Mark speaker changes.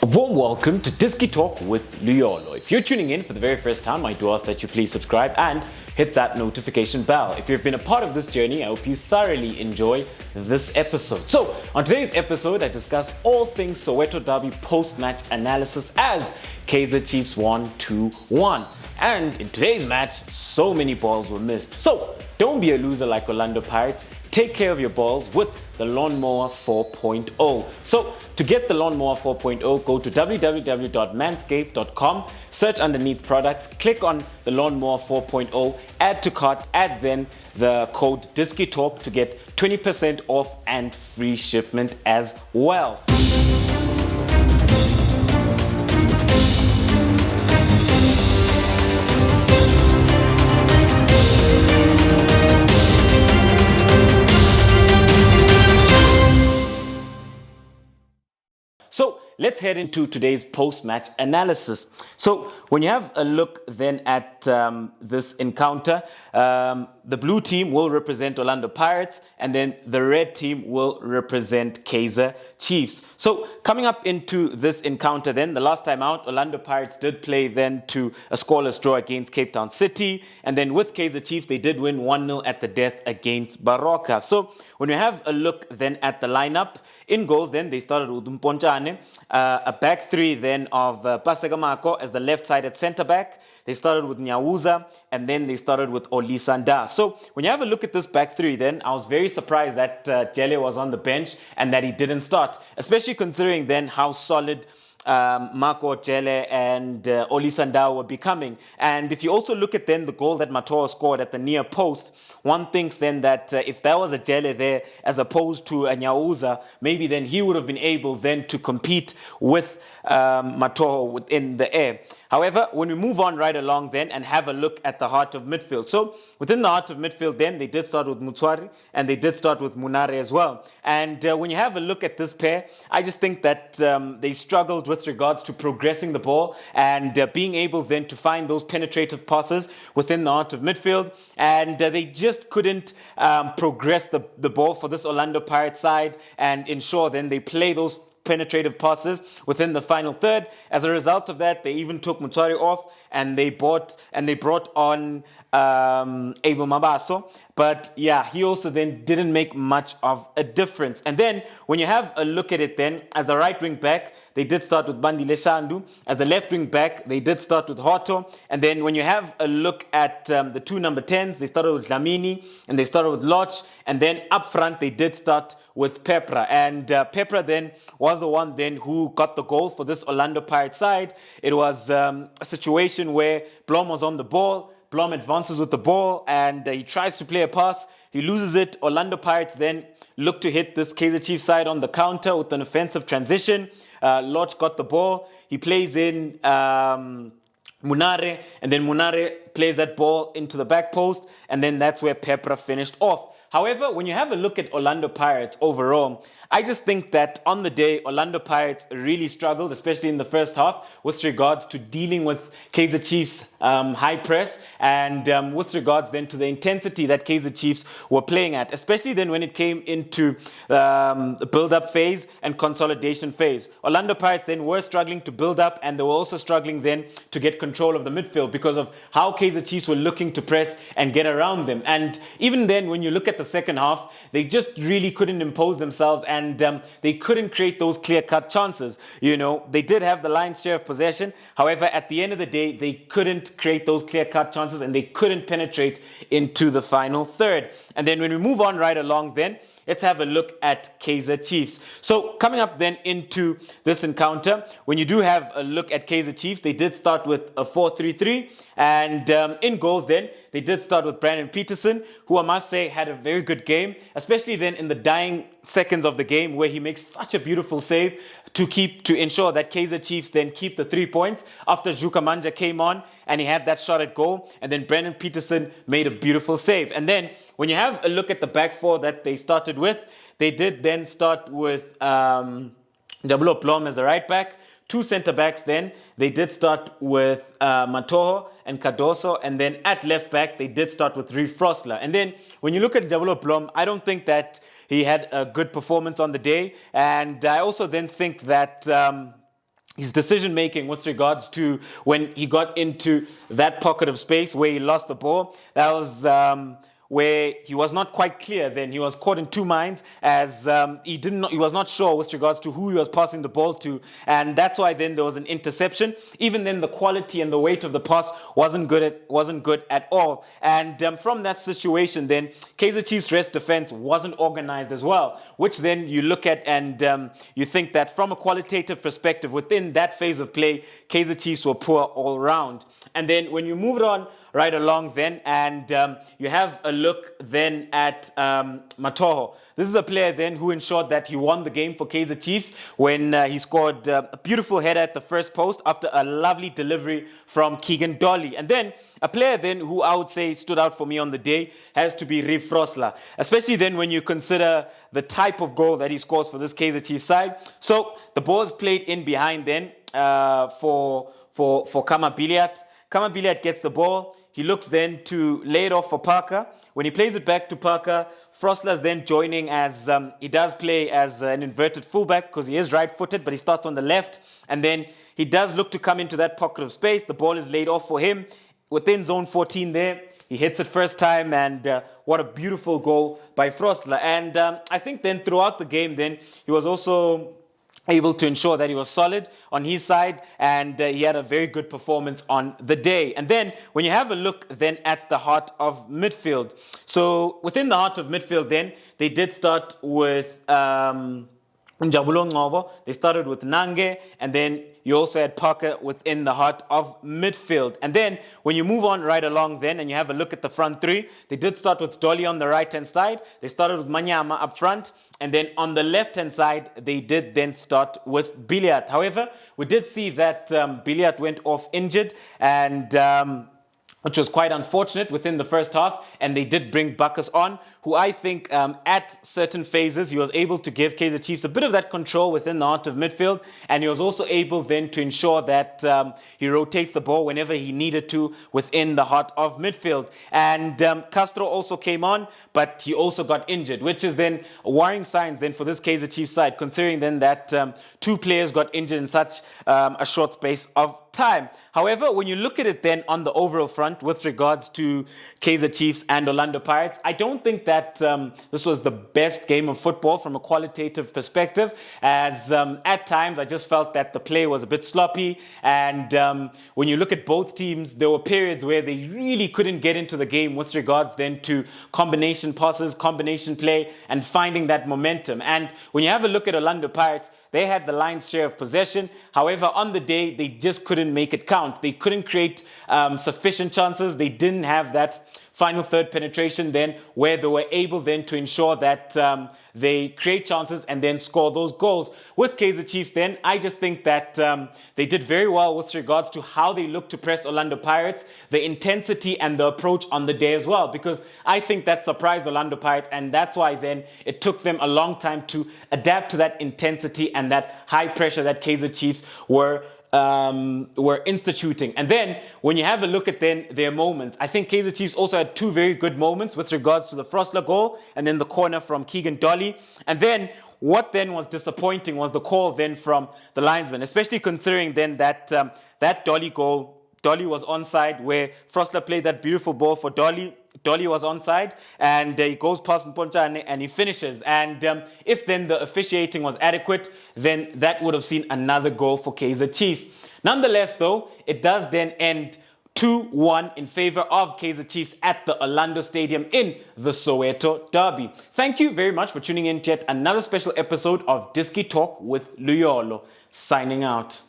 Speaker 1: A warm welcome to Disky Talk with Luyolo. If you're tuning in for the very first time, I do ask that you please subscribe and hit that notification bell. If you've been a part of this journey, I hope you thoroughly enjoy this episode. So, on today's episode, I discuss all things Soweto Derby post-match analysis as Kaizer Chiefs won 2-1. And in today's match, so many balls were missed. So, don't be a loser like Orlando Pirates. Take care of your balls with the Lawnmower 4.0. So, to get the Lawnmower 4.0, go to www.manscaped.com, search underneath products, click on the Lawnmower 4.0, add to cart, add then the code DiskyTalk to get 20% off and free shipment as well. So let's head into today's post-match analysis. So when you have a look then at this encounter, the blue team will represent Orlando Pirates and then the red team will represent Kaizer Chiefs. So coming up into this encounter then, the last time out, Orlando Pirates did play then to a scoreless draw against Cape Town City. And then with Kaizer Chiefs, they did win 1-0 at the death against Baroka. So when you have a look then at the lineup, in goals then, they started with Mponchane, a back three then of Pasegamako as the left-sided centre-back. They started with Nyawuza, and then they started with Olisanda. So when you have a look at this back three then, I was very surprised that Jele was on the bench and that he didn't start, especially considering then how solid Marco Jele and Olisanda were becoming. And if you also look at then the goal that Matoho scored at the near post, one thinks then that if there was a Jele there as opposed to a Nyauza, maybe then he would have been able then to compete with Matoho within the air. However, when we move on right along then and have a look at the heart of midfield. So within the heart of midfield then, they did start with Mutswari and they did start with Munare as well. And when you have a look at this pair, I just think that they struggled with regards to progressing the ball and being able then to find those penetrative passes within the heart of midfield. And they just couldn't progress the ball for this Orlando Pirates side and ensure then they play those penetrative passes within the final third. As a result of that, they even took Mutswari off and they brought on Abel Mabaso. But yeah, he also then didn't make much of a difference. And then when you have a look at it then, as the right wing back, they did start with Bandi Leshandu. As the left wing back, they did start with Hoto. And then when you have a look at the two number 10s, they started with Dlamini and they started with Loch. And then up front, they did start with PEPRAH. And PEPRAH then was the one then who got the goal for this Orlando Pirates side. It was a situation where Blom was on the ball. Blom advances with the ball and he tries to play a pass. He loses it. Orlando Pirates then look to hit this Kaizer Chiefs side on the counter with an offensive transition. Loch got the ball. He plays in Munare, and then Munare plays that ball into the back post, and then that's where PEPRAH finished off. However, when you have a look at Orlando Pirates overall, I just think that on the day, Orlando Pirates really struggled, especially in the first half, with regards to dealing with Kaizer Chiefs' high press and with regards then to the intensity that Kaizer Chiefs were playing at, especially then when it came into the build-up phase and consolidation phase. Orlando Pirates then were struggling to build up and they were also struggling then to get control of the midfield because of how Kaizer Chiefs were looking to press and get around them. And even then, when you look at the second half, they just really couldn't impose themselves and they couldn't create those clear-cut chances. You know, they did have the lion's share of possession. However, at the end of the day, they couldn't create those clear-cut chances and they couldn't penetrate into the final third. And then when we move on right along then, let's have a look at Kaizer Chiefs. So coming up then into this encounter, when you do have a look at Kaizer Chiefs, they did start with a 4-3-3. And in goals then, they did start with Brandon Peterson, who I must say had a very good game, especially then in the dying seconds of the game where he makes such a beautiful save to ensure that Kaizer Chiefs then keep the 3 points after Juka Manja came on and he had that shot at goal, and then Brandon Peterson made a beautiful save. And then when you have a look at the back four that they started with, they did then start with Jabulo Plom as the right back, two centre backs then. They did start with Matoho and Cardoso, and then at left back, they did start with Matoho Frosler. And then when you look at Jabulo Plom, I don't think that he had a good performance on the day. And I also then think that his decision making with regards to when he got into that pocket of space where he lost the ball. That was where he was not quite clear. Then he was caught in two minds as he was not sure with regards to who he was passing the ball to, and that's why then there was an interception. Even then, the quality and the weight of the pass wasn't good at all. And from that situation, then Kaizer Chiefs' rest defense wasn't organized as well, which then you look at and you think that from a qualitative perspective, within that phase of play, Kaizer Chiefs were poor all round. And then when you moved on right along then, and you have a look then at Matoho. This is a player then who ensured that he won the game for Kaizer Chiefs when he scored a beautiful header at the first post after a lovely delivery from Keegan Dolly. And then a player then who I would say stood out for me on the day has to be Frosler, especially then when you consider the type of goal that he scores for this Kaizer Chiefs side. So the ball is played in behind then for Kama Biliat. Kama Biliat gets the ball. He looks then to lay it off for Parker. When he plays it back to Parker, Frosler is then joining as he does play as an inverted fullback because he is right-footed, but he starts on the left. And then he does look to come into that pocket of space. The ball is laid off for him within zone 14 there. He hits it first time, and what a beautiful goal by Frosler. And I think then throughout the game then, he was also able to ensure that he was solid on his side, and he had a very good performance on the day. And then when you have a look then at the heart of midfield, so within the heart of midfield then, they did start with Njabulo Ngobo, they started with Nange, and then you also had Parker within the heart of midfield. And then when you move on right along then and you have a look at the front three, they did start with Dolly on the right-hand side. They started with Manyama up front. And then on the left-hand side, they did then start with Biliat. However, we did see that Biliat went off injured, and which was quite unfortunate within the first half, and they did bring Bacchus on, who I think at certain phases, he was able to give Kaizer Chiefs a bit of that control within the heart of midfield, and he was also able then to ensure that he rotates the ball whenever he needed to within the heart of midfield. And Castro also came on, but he also got injured, which is then worrying signs then for this Kaizer Chiefs side, considering then that two players got injured in such a short space of time. However, when you look at it then on the overall front with regards to Kaizer Chiefs and Orlando Pirates, I don't think that this was the best game of football from a qualitative perspective, as at times I just felt that the play was a bit sloppy, and when you look at both teams, there were periods where they really couldn't get into the game with regards then to combination passes, combination play, and finding that momentum. And when you have a look at Orlando Pirates, they had the lion's share of possession. However, on the day, they just couldn't make it count. They couldn't create sufficient chances. They didn't have that final third penetration then where they were able then to ensure that they create chances and then score those goals. With Kaizer Chiefs then, I just think that they did very well with regards to how they looked to press Orlando Pirates, the intensity and the approach on the day as well, because I think that surprised Orlando Pirates, and that's why then it took them a long time to adapt to that intensity and that high pressure that Kaizer Chiefs were instituting. And then when you have a look at then their moments, I think Kaizer Chiefs also had two very good moments with regards to the Frosler goal and then the corner from Keegan Dolly. And then what then was disappointing was the call then from the linesman, especially considering then that that Dolly goal, Dolly was onside, where Frosler played that beautiful ball for Dolly. Dolly was onside, and he goes past Mponcha and he finishes. And if then the officiating was adequate, then that would have seen another goal for Kaizer Chiefs. Nonetheless, though, it does then end 2-1 in favor of Kaizer Chiefs at the Orlando Stadium in the Soweto Derby. Thank you very much for tuning in to yet another special episode of Diski Talk with Luyolo. Signing out.